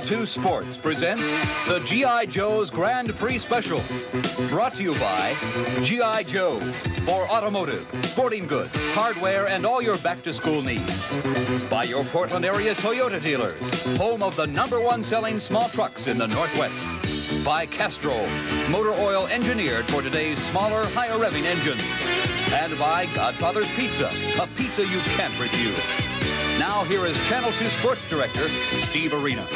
2 Sports presents the G.I. Joe's Grand Prix Special. Brought to you by G.I. Joe's for automotive, sporting goods, hardware, and all your back-to-school needs. By your Portland area Toyota dealers, home of the #1 selling small trucks in the Northwest. By Castrol, motor oil engineered for today's smaller, higher-revving engines. And by Godfather's Pizza, a pizza you can't refuse. Now here is Channel 2 Sports Director, Steve Arena.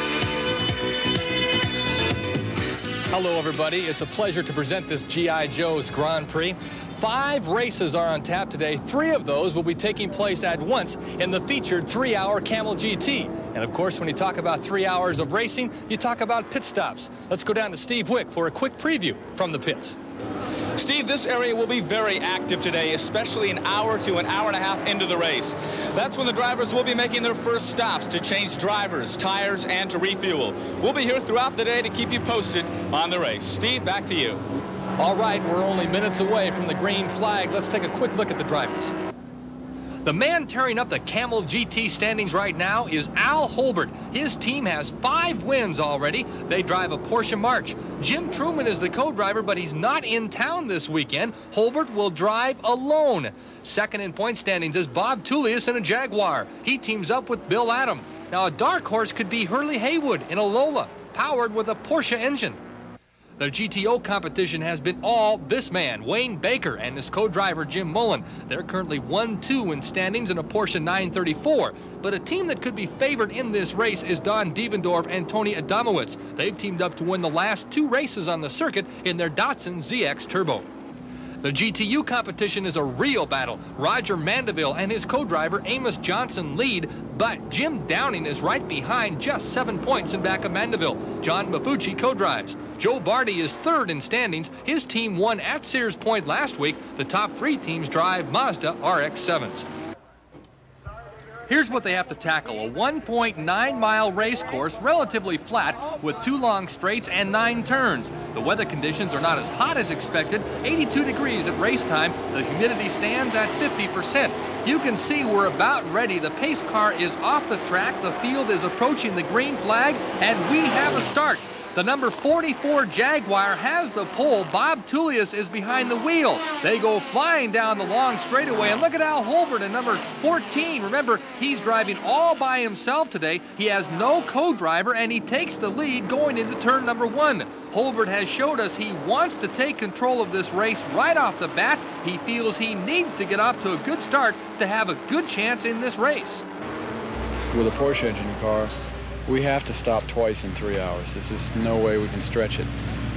Hello, everybody. It's a pleasure to present this G.I. Joe's Grand Prix. 5 races are on tap today. 3 of those will be taking place at once in the featured 3-hour Camel GT. And, of course, when you talk about 3 hours of racing, you talk about pit stops. Let's go down to Steve Wick for a quick preview from the pits. Steve, this area will be very active today, especially an hour to an hour and a half into the race. That's when the drivers will be making their first stops to change drivers, tires, and to refuel. We'll be here throughout the day to keep you posted on the race. Steve, back to you. All right, we're only minutes away from the green flag. Let's take a quick look at the drivers. The man tearing up the Camel GT standings right now is Al Holbert. His team has 5 wins already. They drive a Porsche March. Jim Truman is the co-driver, but he's not in town this weekend. Holbert will drive alone. Second in point standings is Bob Tullius in a Jaguar. He teams up with Bill Adam. Now, a dark horse could be Hurley Haywood in a Lola, powered with a Porsche engine. The GTO competition has been all this man, Wayne Baker, and his co-driver, Jim Mullen. They're currently 1-2 in standings in a Porsche 934. But a team that could be favored in this race is Don Dievendorf and Tony Adamowicz. They've teamed up to win the last 2 races on the circuit in their Datsun ZX Turbo. The GTU competition is a real battle. Roger Mandeville and his co-driver Amos Johnson lead, but Jim Downing is right behind, just 7 points in back of Mandeville. John Mafucci co-drives. Joe Vardy is 3rd in standings. His team won at Sears Point last week. The top 3 teams drive Mazda RX-7s. Here's what they have to tackle: a 1.9-mile race course, relatively flat, with 2 long straights and 9 turns. The weather conditions are not as hot as expected, 82 degrees at race time. The humidity stands at 50%. You can see we're about ready. The pace car is off the track. The field is approaching the green flag, and we have a start. The number 44 Jaguar has the pole. Bob Tullius is behind the wheel. They go flying down the long straightaway, and look at Al Holbert in number 14. Remember, he's driving all by himself today. He has no co-driver, and he takes the lead going into turn number 1. Holbert has showed us he wants to take control of this race right off the bat. He feels he needs to get off to a good start to have a good chance in this race. With a Porsche engine car, we have to stop twice in 3 hours. There's just no way we can stretch it.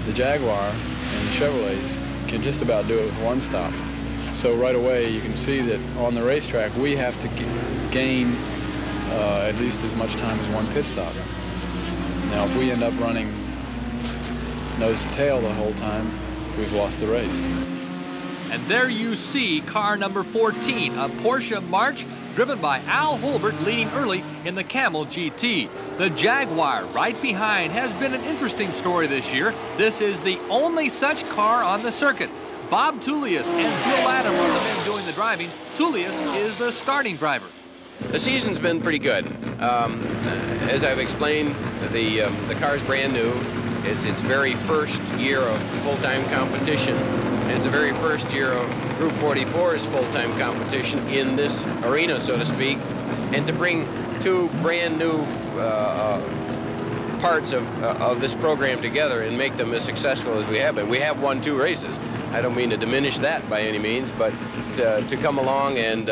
The Jaguar and the Chevrolets can just about do it with 1 stop. So right away you can see that on the racetrack we have to gain at least as much time as 1 pit stop. Now if we end up running nose to tail the whole time, we've lost the race. And there you see car number 14, a Porsche March, driven by Al Holbert, leading early in the Camel GT. The Jaguar, right behind, has been an interesting story this year. This is the only such car on the circuit. Bob Tullius and Bill Adam are the men doing the driving. Tullius is the starting driver. The season's been pretty good. As I've explained, the car's brand new. It's its very first year of full-time competition. It's the very first year of Group 44's full-time competition in this arena, so to speak. And to bring 2 brand new parts of this program together and make them as successful as we have been. We have won 2 races. I don't mean to diminish that by any means, but to come along and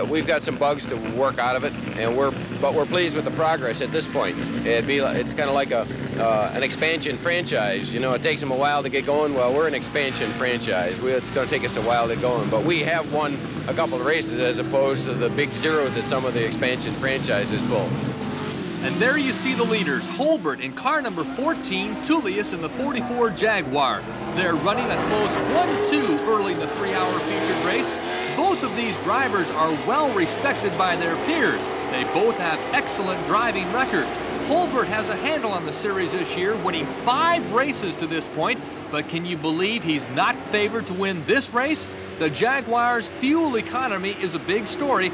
we've got some bugs to work out of it, and we're pleased with the progress at this point. It's kind of like an expansion franchise. You know, it takes them a while to get going. Well, we're an expansion franchise. It's going to take us a while to get going, but we have won a couple of races as opposed to the big zeros that some of the expansion franchises pull. And there you see the leaders, Holbert in car number 14, Tullius in the 44 Jaguar. They're running a close 1-2 early in the 3-hour featured race. Both of these drivers are well respected by their peers. They both have excellent driving records. Holbert has a handle on the series this year, winning 5 races to this point. But can you believe he's not favored to win this race? The Jaguars' fuel economy is a big story.